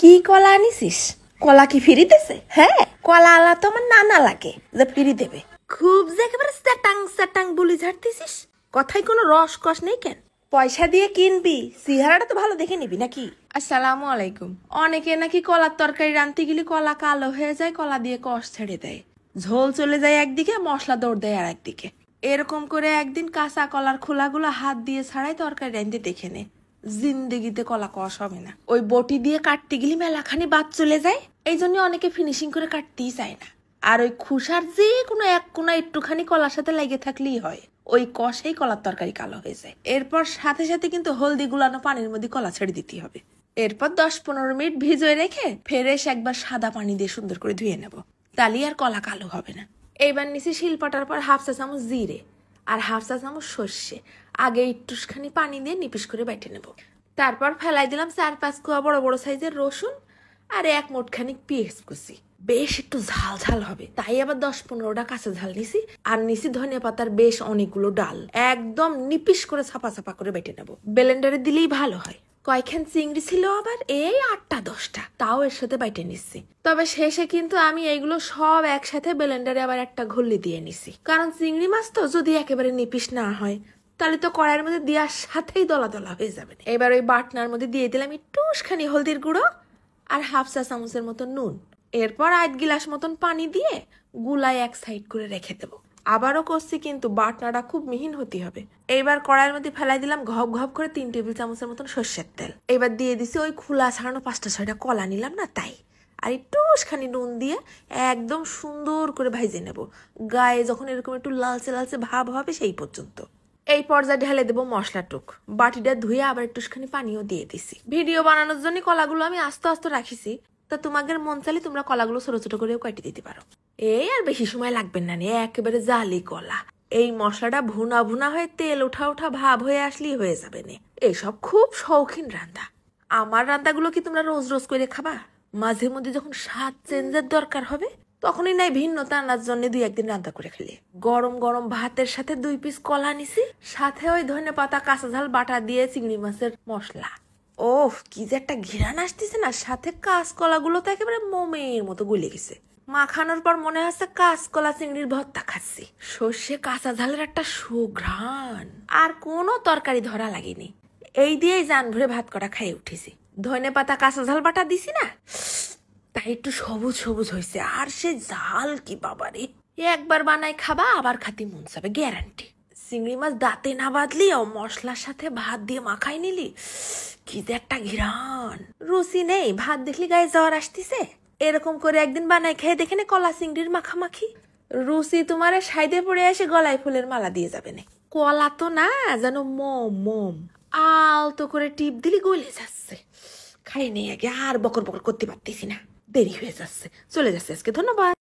কি কলা আনিছিস? কলা কি ফ্রি দেছে? হ্যাঁ, কলা আলা তো আমার নানা লাগে যে ফ্রি দেবে। খুব যে একেবারে স্যাটাং স্যাটাং বলি ঝাড়তেছিস, কথায় কোনো রস কস নেই কেন? পয়সা দিয়ে কিনবি, চেহারাটা তো ভালো দেখে নিবি নাকি? আসসালামু আলাইকুম। অনেকে নাকি কলার তরকারি রাঁধতে গেলে কলা কালো হয়ে যায়, কলা দিয়ে কষ ছেড়ে দেয়, ঝোল চলে যায় একদিকে, মশলা দৌড় দেয় আর একদিকে। এরকম করে একদিন কাঁচা কলার খোলাগুলো হাত দিয়ে ছাড়াই তরকারি রাঁধতে দেখে নে, জিন্দেগিতে কলা কষ হবে না। ওই বটি দিয়ে কাটতে গেলে মেলাখানি বাদ চলে যায়, এই জন্য অনেকে ফিনিশিং করে কাটতেই চায় না। আর ওই খুসার যে কোনো এক কোনা একটুখানি কলার সাথে লেগে থাকলেই হয়, ওই কষেই কলার তরকারি কালো হয়ে যায়। এরপর সাথে সাথে কিন্তু হলদি গুলানো পানির মধ্যে কলা ছেড়ে দিতে হবে। এরপর 10-15 মিনিট ভিজিয়ে রেখে ফেরেশ একবার সাদা পানি দিয়ে সুন্দর করে ধুয়ে নেব, তাহলে আর কলা কালো হবে না। এইবার নিচে শিলপাটার পর 1/2 চা চামচ জিরে আর 1/2 চা চামচ সর্ষে আগে একটুখানি পানি দিয়ে নিপিস করে বেটে নেব। তারপর ফেলাই দিলাম 4-5 কোয়া বড় বড় সাইজের রসুন আর 1 মুঠখানি পেঁয়াজ কুচি। বেশ একটু ঝাল ঝাল হবে, তাই আবার 10-15টা কাঁচা ঝাল নিছি। আর নিছি ধনিয়া পাতার বেশ অনেকগুলো ডাল, একদম নিপিস করে ছাপা ছাপা করে বেটে নেব। ব্লেন্ডারে দিলেই ভালো হয়। কয়েকখান চিংড়ি ছিল আবার, এই 8টা-10টা, তাও এর সাথে বাইটে নিচ্ছি। তবে শেষে কিন্তু আমি এইগুলো সব একসাথে ব্লেন্ডারে আবার একটা ঘুল্লি দিয়ে নিছি, কারণ চিংড়ি মাছ তো যদি একেবারে নিপিস না হয় তাহলে তো কড়াইয়ের মধ্যে দেওয়ার সাথেই দলা দলা হয়ে যাবে। এবার ওই বাটনার মধ্যে দিয়ে দিলাম একটুখানি হলদির গুঁড়ো আর 1/2 চা চামচের মতো নুন। এরপর 1 গিলাস মতন পানি দিয়ে গুলাই এক সাইড করে রেখে দেবো। আবারও করছি, কিন্তু বাটনাটা খুব মিহিন হতে হবে। এইবার কড়াইয়ের মধ্যে ফেলাই দিলাম ঘপ ঘপ করে 3 টেবিল চামচের মতন সর্ষের তেল। এবার দিয়ে দিছি ওই খোলা ছাড়ানো 5টা-6টা কলা নিলাম না তাই, আর একটুখানি নুন দিয়ে একদম সুন্দর করে ভাইজে নেব, গায়ে যখন এরকম একটু লালচে লালচে ভাব হবে সেই পর্যন্ত। এই পর্যায়ে ঢেলে দেবো মশলাটুক। বাটিটা ধুয়ে আবার একটুখানি পানিও দিয়ে দিছি। ভিডিও বানানোর জন্য কলাগুলো আমি আস্তে আস্তে রাখিছি, তা তোমাদের মন চাইলে তোমরা কলাগুলো ছোট ছোট করেও কেটে দিতে পারো। এই আর বেশি সময় লাগবে না, একেবারে জালি কলা। এই মশলাটা ভুনা ভুনা হয়ে তেল ওঠা ওঠা ভাব হয়ে আসলেই হয়ে যাবে নে। এসব খুব শৌখিন রান্না। আমার রান্নাগুলো কি তোমরা রোজ রোজ করে খাবা? মাঝে মধ্যে যখন স্বাদ চেঞ্জের দরকার হবে তখনই নাই ভিন্নতা আনার জন্য 2-1 দিন রান্না করে খেলে। গরম গরম ভাতের সাথে 2 পিস কলা নিছি, সাথে ওই ধনে পাতা কাঁচা ঝাল বাটা দিয়ে চিংড়ি মাছের মশলা। ওহ, কি যে একটা ঘিরান আসতেছে না, সাথে কাঁচকলা গুলো তো একেবারে মোমের মতো গলে গেছে। মাখানোর পর মনে হচ্ছে কাঁচকলা চিংড়ির ভর্তা খাচ্ছি। সর্ষে কাঁচা ঝালের একটা সুঘ্রাণ, আর কোনো তরকারি ধরা লাগেনি। এই দিয়েই জান ভরে ভাত করা খাইয়ে উঠেছি। ধনে পাতা কাঁচা ঝাল বাটা দিছি না, তাই একটু সবুজ সবুজ হয়েছে। আর সে ঝাল কি বাবারে, একবার বানাই খাবা আবার খাতি মন যাবে গ্যারান্টি। চিংড়ি মাছ দাঁতে না বাঁধলি ও মশলার সাথে ভাত দিয়ে মাখাই নিলি, কি যে একটা ঘিরান। রুচি নেই, ভাত দেখলি গায়ে জ্বর আসতিছে। এরকম করে একদিন বানাই খেয়ে দেখে নে কলা চিংড়ির মাখামাখি। রুচি তোমারে সাইডে পড়ে এসে গলায় ফুলের মালা দিয়ে যাবে না। কলা তো না যেন মোম মোম, আলতো করে টিপ দিলি গলে যাচ্ছে। খাই নেই আগে, আর বকর বকর করতে পারতেছি না, দেরি হয়ে যাচ্ছে, চলে যাচ্ছে আজকে। ধন্যবাদ।